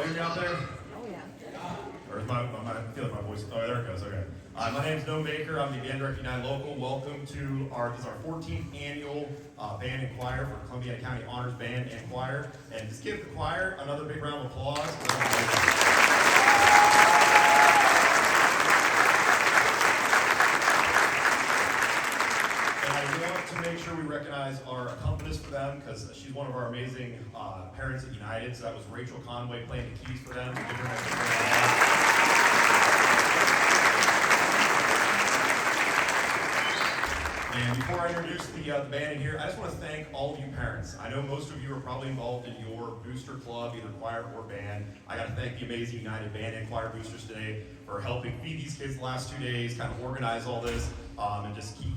hear me out there? Oh, yeah. Or is I feel like my voice, oh, there it goes, okay. My name's Noah Baker, I'm the Band Director United Local. Welcome to our 14th annual Band and Choir for Columbiana County Honors Band and Choir. And just give the choir another big round of applause. Make sure we recognize our accompanist for them because she's one of our amazing parents at United. So that was Rachel Conway playing the keys for them. And before I introduce the band in here, I just want to thank all of you parents. I know most of you are probably involved in your booster club, either choir or band. I got to thank the amazing United Band and Choir boosters today for helping feed these kids the last 2 days, kind of organize all this, and just keep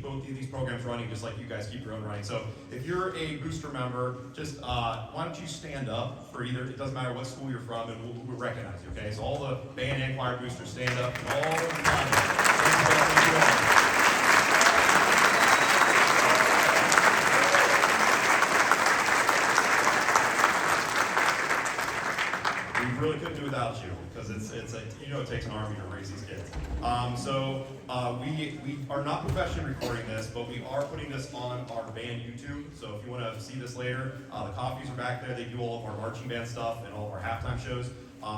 both of these programs running just like you guys keep your own running. So if you're a booster member, just why don't you stand up for either, it doesn't matter what school you're from, and we'll recognize you, okay? So all the band and choir boosters stand up, and all of the time. Really couldn't do without you because it's it takes an army to raise these kids. We are not professionally recording this, but we are putting this on our band YouTube. So if you want to see this later, the copies are back there. They do all of our marching band stuff and all of our halftime shows.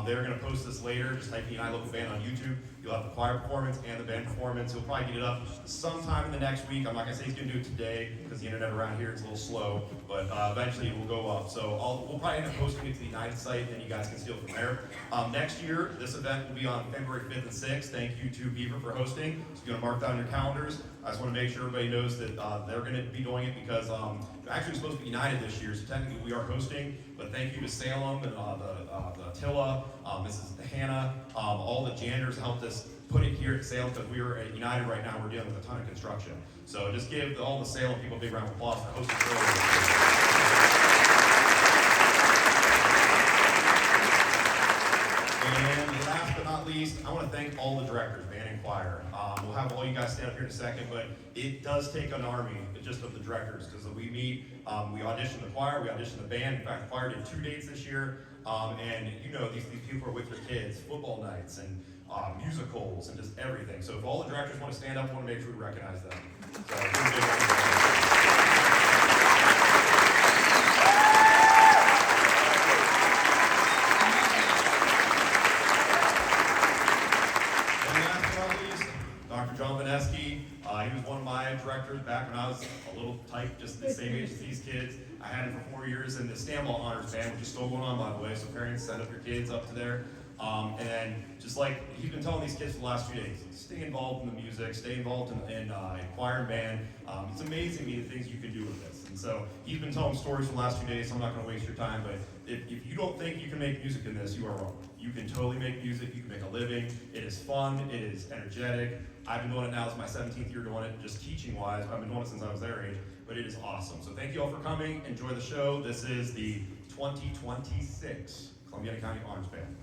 They're going to post this later. Just type United Local Band on YouTube. You'll have the choir performance and the band performance. He'll probably get it up sometime in the next week. I'm not going to say he's going to do it today because the internet around here is a little slow, but eventually it will go up. So we'll probably end up posting it to the United site, and you guys can steal from there. Next year, this event will be on February 5th and 6th. Thank you to Beaver for hosting. So you're going to mark down your calendars. I just want to make sure everybody knows that they're going to be doing it because actually it's supposed to be United this year, so technically we are hosting. But thank you to Salem and the Tilla, Mrs. Hannah, all the janitors helped us put it here at Salem because we were at United right now. We're dealing with a ton of construction. So just give all the Salem people a big round of applause for hosting the And last but not least, I want to thank all the directors, band and choir. We'll have all you guys stand up here in a second, but it does take an army just of the directors because we meet, we audition the choir, we audition the band. In fact, the choir did 2 dates this year, and these people are with their kids, football nights and musicals and just everything. So if all the directors want to stand up, I want to make sure we recognize them. So, he was one of my directors back when I was a little type, just the same age as these kids. I had him for 4 years in the Stanball Honors Band, which is still going on, by the way, so parents, send up your kids up to there. And just like he's been telling these kids for the last 2 days, stay involved in the music, stay involved in choir and band. It's amazing the things you can do with this. And so he's been telling stories for the last 2 days, so I'm not going to waste your time, but if you don't think you can make music in this, you are wrong. You can totally make music, you can make a living. It is fun, it is energetic. I've been doing it now, it's my 17th year doing it, just teaching-wise. I've been doing it since I was their age, but it is awesome. So thank you all for coming, enjoy the show. This is the 2026 Columbiana County Honors Band.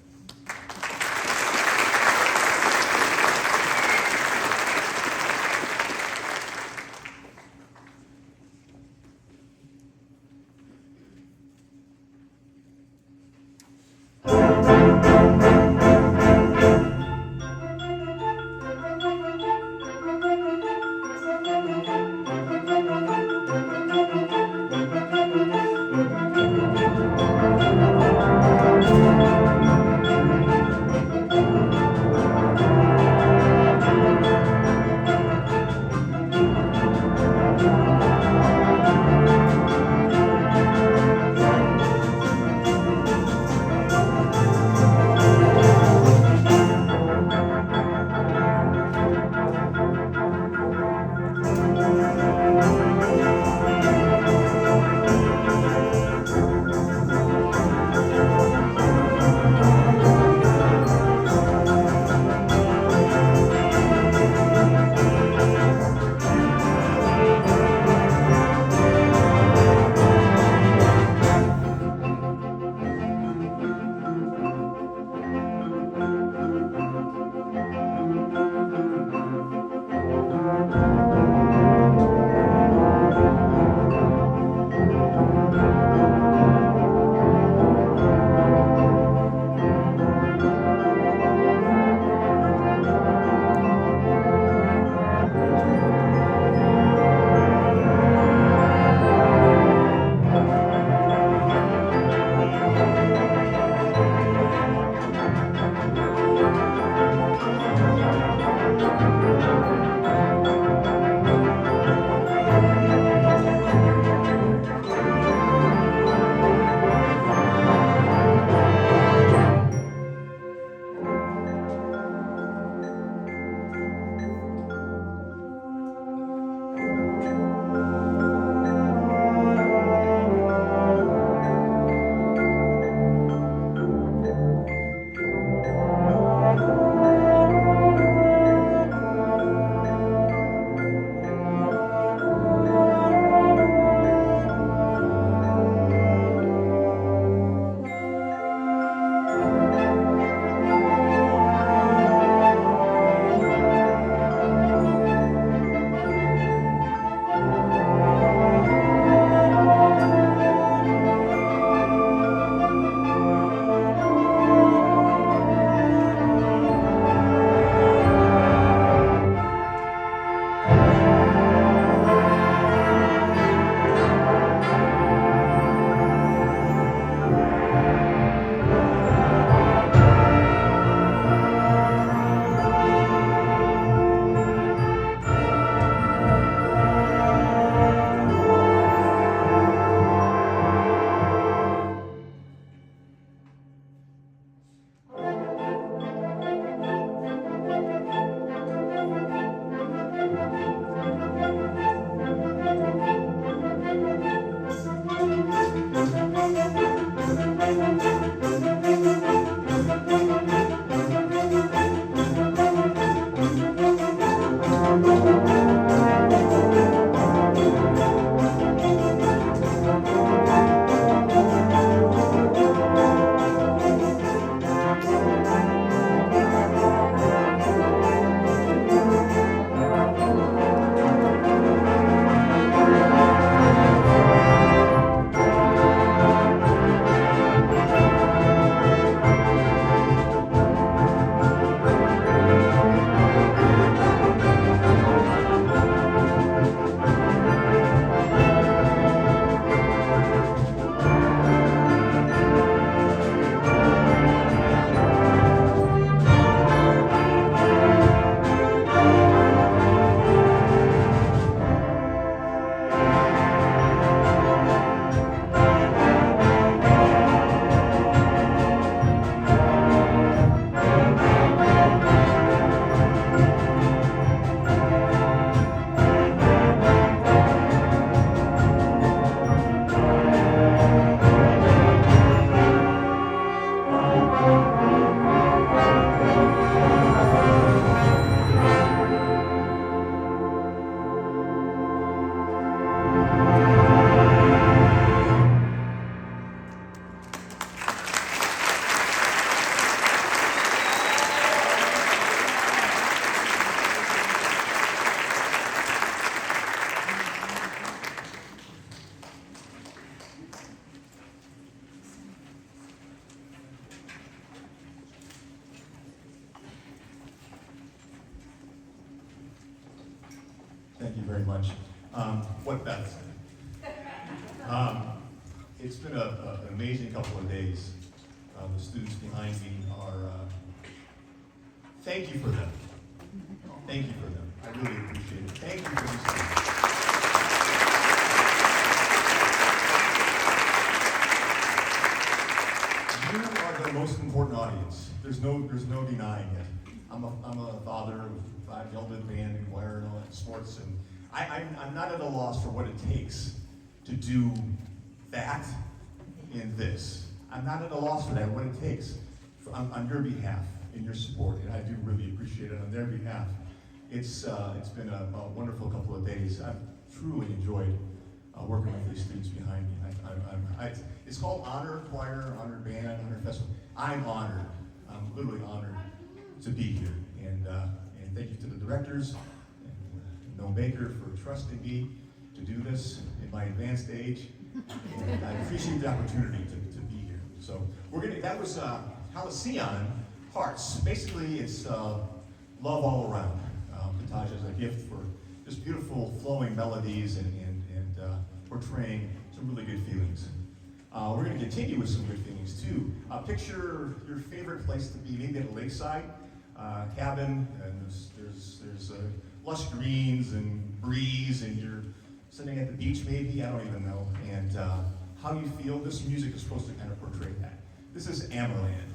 bunch. What Beth said. It's been an amazing couple of days. The students behind me are, thank you for them. Thank you for them. I really appreciate it. Thank you for these students. You are the most important audience. There's no denying it. I'm a father with 5 yelled band and choir and all that sports, and I'm not at a loss for what it takes to do that in this. I'm not at a loss for that, what it takes on your behalf, in your support, and I do really appreciate it on their behalf. It's been a wonderful couple of days. I've truly enjoyed working with these students behind me. It's called Honor Choir, Honor Band, Honor Festival. I'm honored. I'm literally honored to be here. And thank you to the directors and Noam Baker for trusting me to do this in my advanced age. And I appreciate the opportunity to be here. So that was Halcyon Hearts. Basically, it's love all around. Kataj is a gift for just beautiful flowing melodies and portraying some really good feelings. We're going to continue with some good feelings too. Picture your favorite place to be, maybe at a lakeside cabin, and there's lush greens and breeze, and you're sitting at the beach maybe, I don't even know, and how you feel. This music is supposed to kind of portray that. This is Amaranth.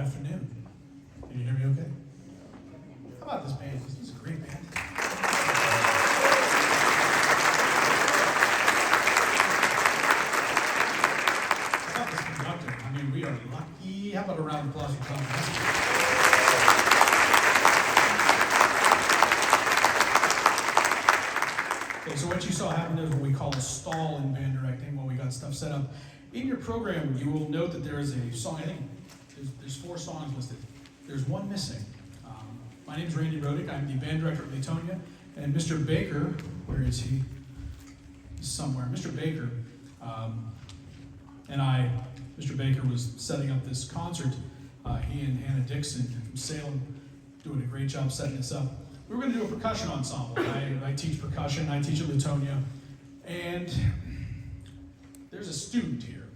afternoon. Can you hear me okay? How about this band? This is a great band. How about this conductor? I mean, we are lucky. How about a round of applause for Tom? Okay, so what you saw happen is what we call a stall in band directing, when we got stuff set up. In your program, you will note that there is a song, I think there's 4 songs listed. There's one missing. My name is Randy Rodick. I'm the band director at Latonia. And Mr. Baker, where is he? He's somewhere. Mr. Baker Mr. Baker was setting up this concert. He and Hannah Dixon from Salem doing a great job setting this up. We were going to do a percussion ensemble. I teach percussion. I teach at Latonia. And there's a student here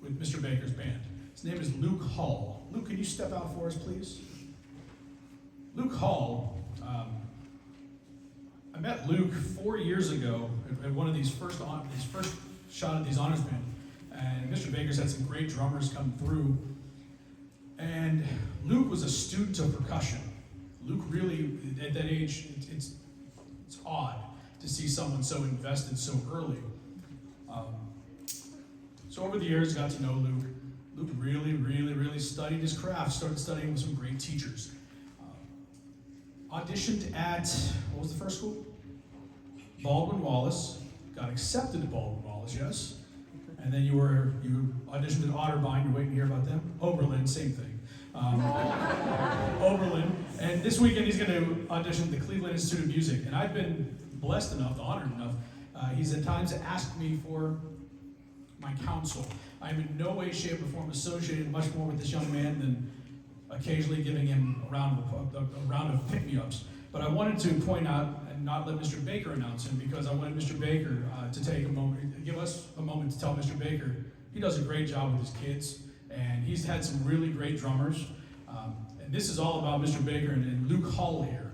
with Mr. Baker's band. His name is Luke Hall. Luke, can you step out for us, please? Luke Hall, I met Luke 4 years ago at one of these first shot at these honors band. And Mr. Baker's had some great drummers come through. And Luke was a student of percussion. Luke really, at that age, it's odd to see someone so invested so early. So over the years, got to know Luke. Luke really studied his craft, started studying with some great teachers. Auditioned at, what was the first school? Baldwin Wallace. Got accepted to Baldwin Wallace, yes. And then you auditioned at Otterbein, you're waiting to hear about them. Oberlin, same thing. Oberlin. And this weekend he's going to audition at the Cleveland Institute of Music. And I've been blessed enough, honored enough. He's at times asked me for my counsel. I'm in no way, shape, or form associated much more with this young man than occasionally giving him a round of pick-me-ups. But I wanted to point out and not let Mr. Baker announce him, because I wanted Mr. Baker to take a moment, give us a moment to tell Mr. Baker he does a great job with his kids, and he's had some really great drummers. And this is all about Mr. Baker and Luke Hall here.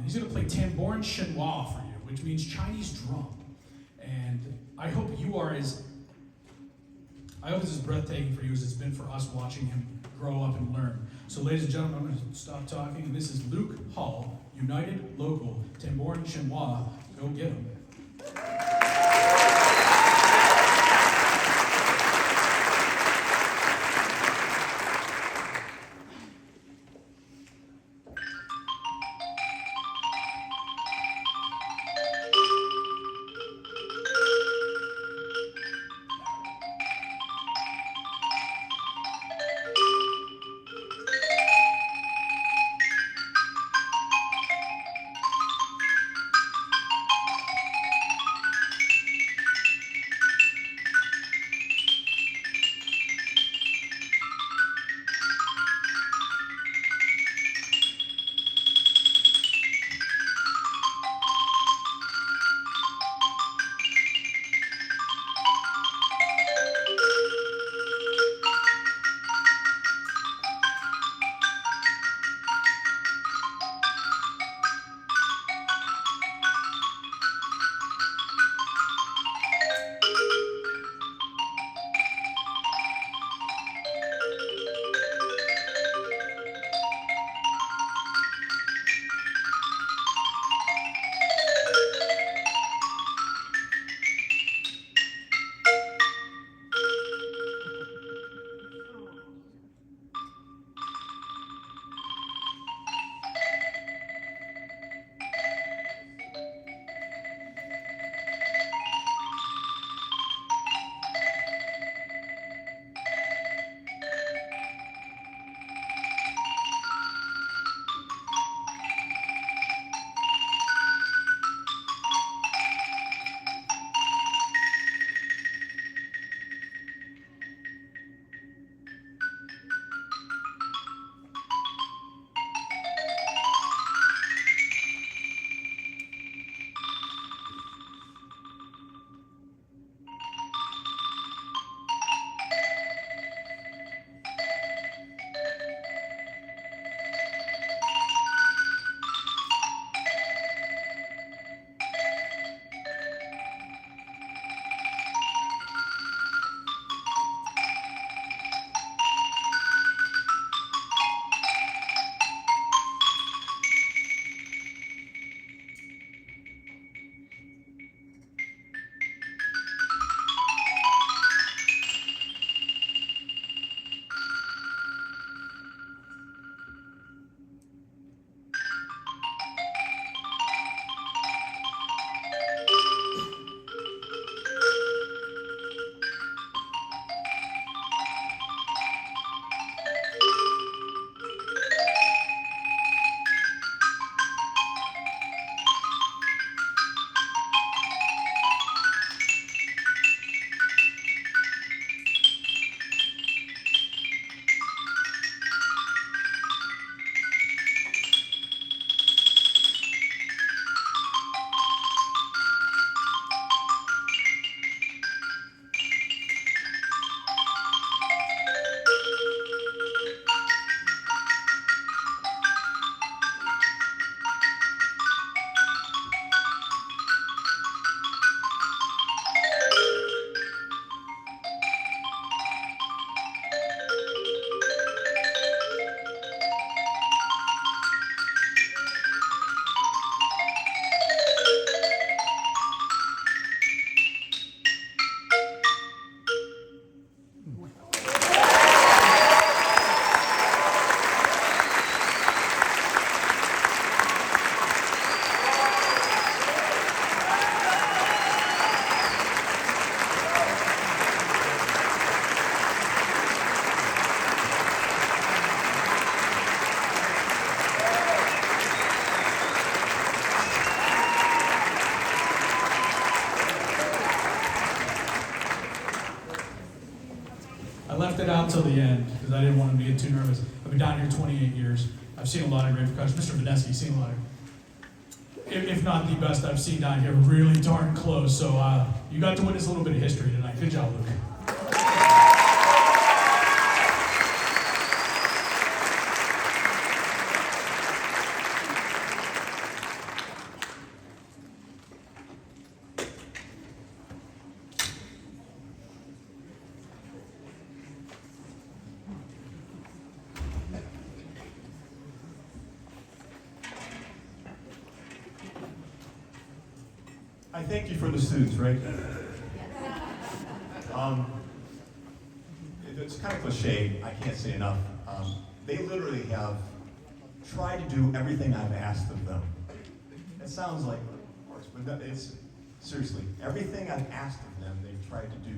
He's going to play tambourine chinois for you, which means Chinese drum. And I hope it's as breathtaking for you as it's been for us watching him grow up and learn. So ladies and gentlemen, I'm going to stop talking, and this is Luke Hall, United Local, Tambourine Chinois. Go get him. it out till the end because I didn't want him to get too nervous. I've been down here 28 years. I've seen a lot of great percussion. Mr. Vanesky's seen a lot of, if not the best I've seen down here, really darn close. So you got to witness a little bit of history tonight. Good job, Luke. I thank you for the students, right? It's kind of cliche, I can't say enough. They literally have tried to do everything I've asked of them. It sounds like, of course, but it's seriously, everything I've asked of them, they've tried to do.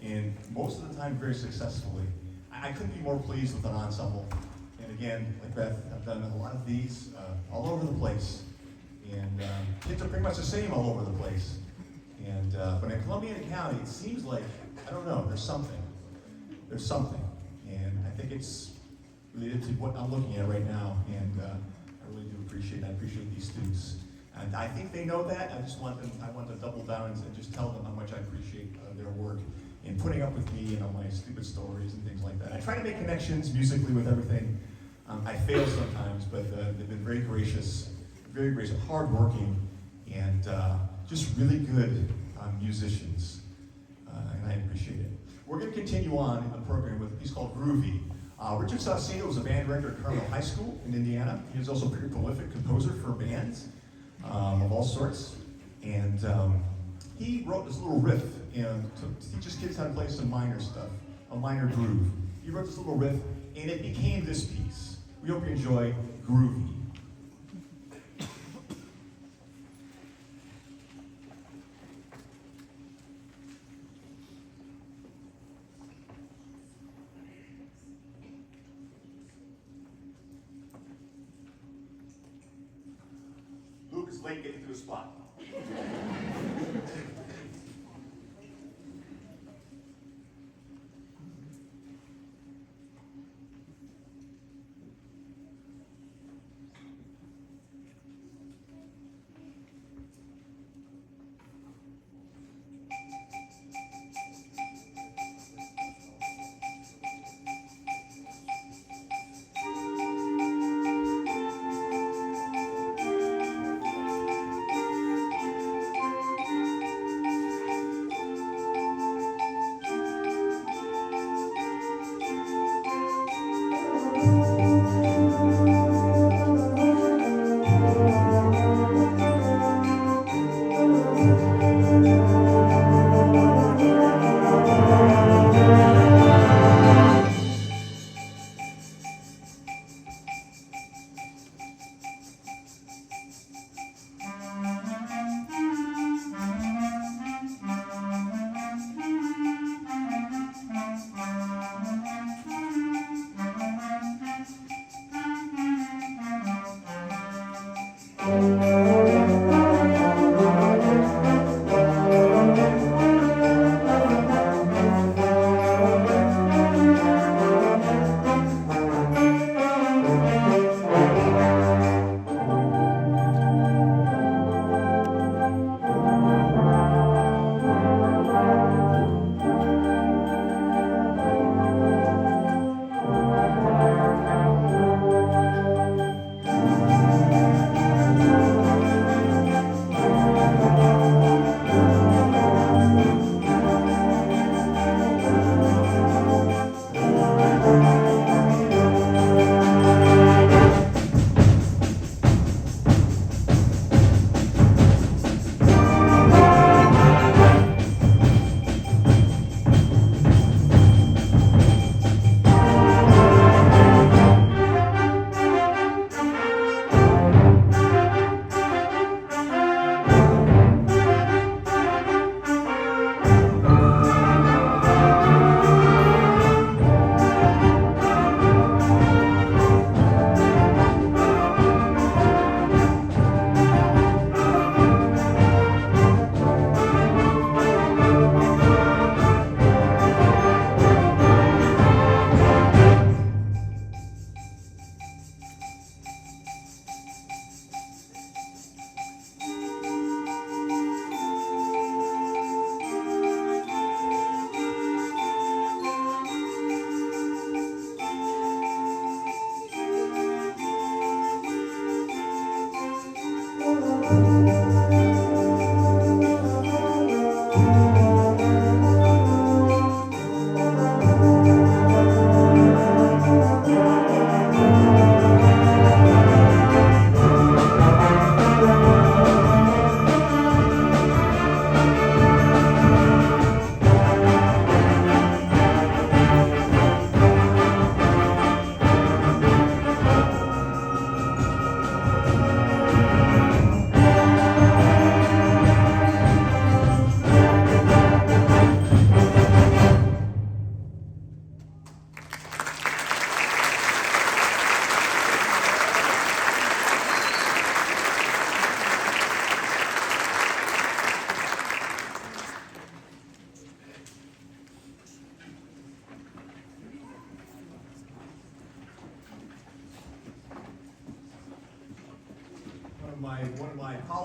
And most of the time, very successfully. I couldn't be more pleased with an ensemble. And again, like Beth, I've done a lot of these all over the place. And kids are pretty much the same all over the place. And but in Columbiana County, it seems like, I don't know, there's something. There's something. And I think it's related to what I'm looking at right now. And I really do appreciate it. I appreciate these students. And I think they know that. I want to double down and just tell them how much I appreciate their work in putting up with me and all my stupid stories and things like that. I try to make connections musically with everything. I fail sometimes, but they've been very gracious, hardworking, and just really good musicians, and I appreciate it. We're going to continue on in the program with a piece called Groovy. Richard Saucedo was a band director at Carmel High School in Indiana. He was also a pretty prolific composer for bands of all sorts, and he wrote this little riff to teach his kids how to play some minor stuff, a minor groove. He wrote this little riff, and it became this piece. We hope you enjoy Groovy. Luke is late getting to his spot.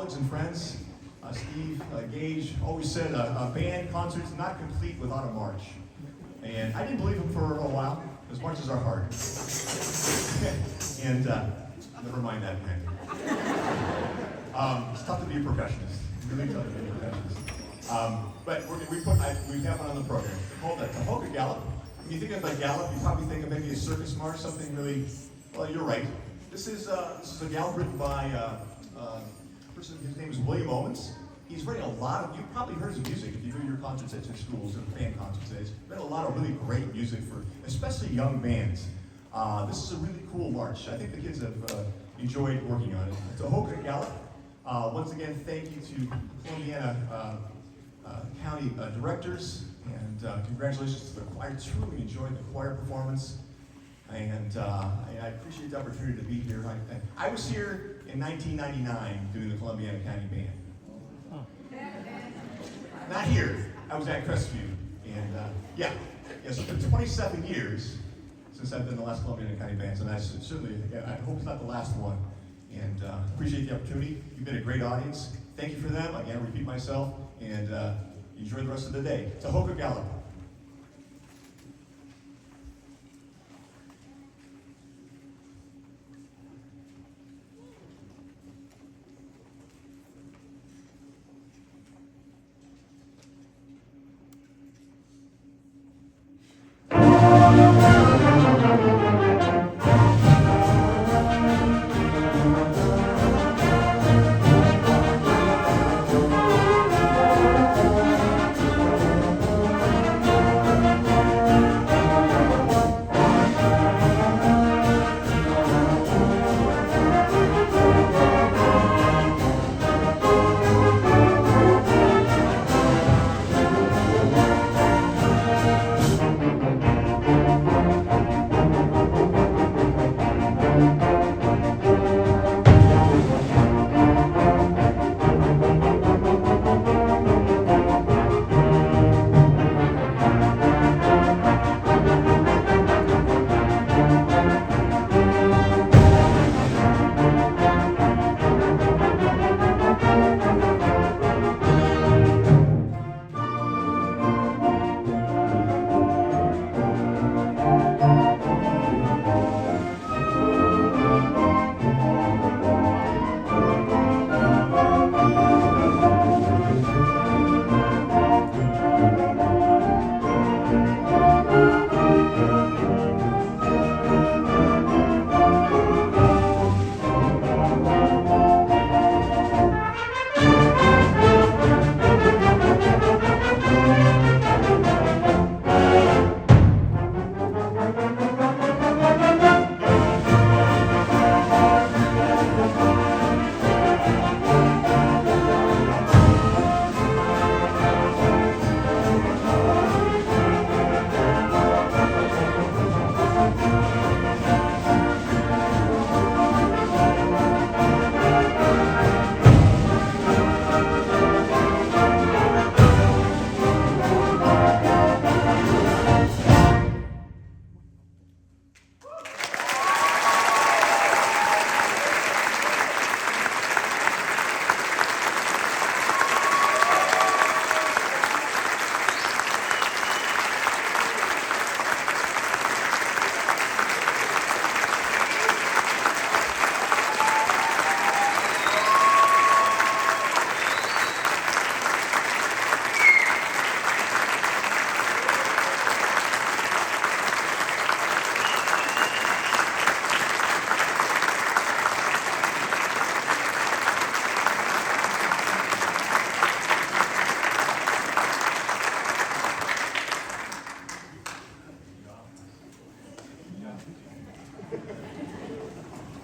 colleagues and friends, Steve Gage always said a band concert's not complete without a march. And I didn't believe him for a while, because marches are hard. And never mind that, man. It's tough to be a percussionist. Really tough to be a percussionist. But we have one on the program. It's called the Polka Gallop. When you think of a gallop, you probably think of maybe a circus march, something really, well, you're right. This is a gallop written by a person, his name is William Owens. He's written a lot of, you've probably heard his music if you do your concerts at your schools or band concerts. He's written a lot of really great music for, especially young bands. This is a really cool march. I think the kids have enjoyed working on it. It's a Polka Gallop. Once again, thank you to Columbiana County directors, and congratulations to the choir. Truly enjoyed the choir performance, and I appreciate the opportunity to be here. I was here in 1999 doing the Columbiana County Band. Not here. I was at Crestview, and yeah, so for 27 years since I've been the last Columbiana County Band, and I certainly, I hope it's not the last one. And appreciate the opportunity. You've been a great audience. Thank you for them. Again, I repeat myself, and enjoy the rest of the day. It's a Polka Gallop.